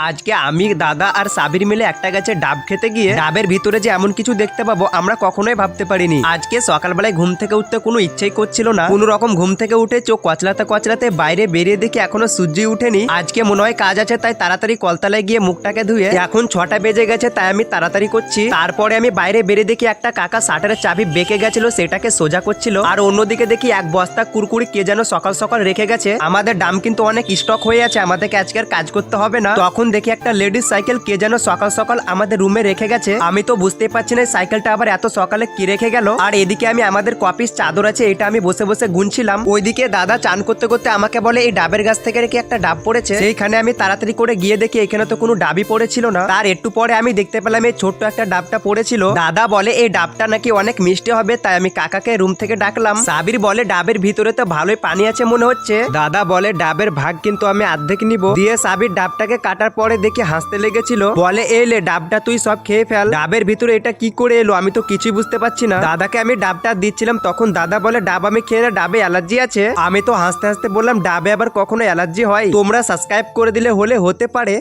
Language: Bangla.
আজকে আমি দাদা আর সাবির মিলে একটা গাছে ডাব খেতে গিয়ে ডাবের ভিতরে যে এমন কিছু দেখতে পাবো আমরা কখনোই ভাবতে পারিনি। আজকে সকালবেলায় ঘুম থেকে উঠতে কোনো ইচ্ছেই করছিল না, কোনো রকম ঘুম থেকে উঠে চোখ কচলাতে কচলাতে বাইরে বেরিয়ে দেখি এখনো সূর্যই উঠেনি। আজকে মনে হয় কাজ আছে, তাই তাড়াতাড়ি কলতলায় গিয়ে মুখটাকে ধুয়ে এখন 6টা বেজে গেছে, তাই আমি তাড়াতাড়ি করছি। তারপরে আমি বাইরে বেরিয়ে দেখি একটা কাকা শাটারের চাবি বেঁকে গেছিল, সেটাকে সোজা করছিল। আর অন্যদিকে দেখি এক বস্তা কুরকুরি কে যেন সকাল সকাল রেখে গেছে। আমাদের ডাম কিন্তু অনেক স্টক হয়ে আছে, আমাদেরকে আজকে আর কাজ করতে হবে না। তখন দেখি একটা লেডিস সাইকেল কে যেন সকাল সকাল আমাদের রুমে রেখে গেছে। আমি তো বুঝতে পারছি না সাইকেলটা আবার এত সকালে কি রেখে গেল। আর এদিকে আমি আমাদের কপিস চাদর আছে, এটা আমি বসে বসে গুনছিলাম। ওইদিকে দাদা চান করতে করতে আমাকে বলে এই ডাবের গাছ থেকে কি একটা ডাব পড়েছে। সেইখানে আমি তাড়াতাড়ি করে গিয়ে দেখি এখানে তো কোনো ডাবই পড়েছিল না। তার একটু পরে আমি দেখতে পেলাম এই ছোট্ট একটা ডাবটা পড়েছিল। দাদা বলে এই ডাবটা নাকি অনেক মিষ্টি হবে, তাই আমি কাকাকে রুম থেকে ডাকলাম। সাবির বলে ডাবের ভিতরে তো ভালোই পানি আছে মনে হচ্ছে। দাদা বলে ডাবের ভাগ কিন্তু আমি অর্ধেক নিব। দিয়ে সাবির ডাবটাকে কাটার পরে দেখি হাসতে লেগেছিল, বলে এলে ডাবটা তুই সব খেয়ে ফেল। ডাবের ভিতরে এটা কি করে এলো আমি তো কিছুই বুঝতে পারছি না। দাদাকে আমি ডাবটা দিচ্ছিলাম, তখন দাদা বলে ডাব আমি খেয়ে না, ডাবে অ্যালার্জি আছে। আমি তো হাসতে হাসতে বললাম ডাবে আবার কখনো অ্যালার্জি হয়? তোমরা সাবস্ক্রাইব করে দিলে হতে পারে।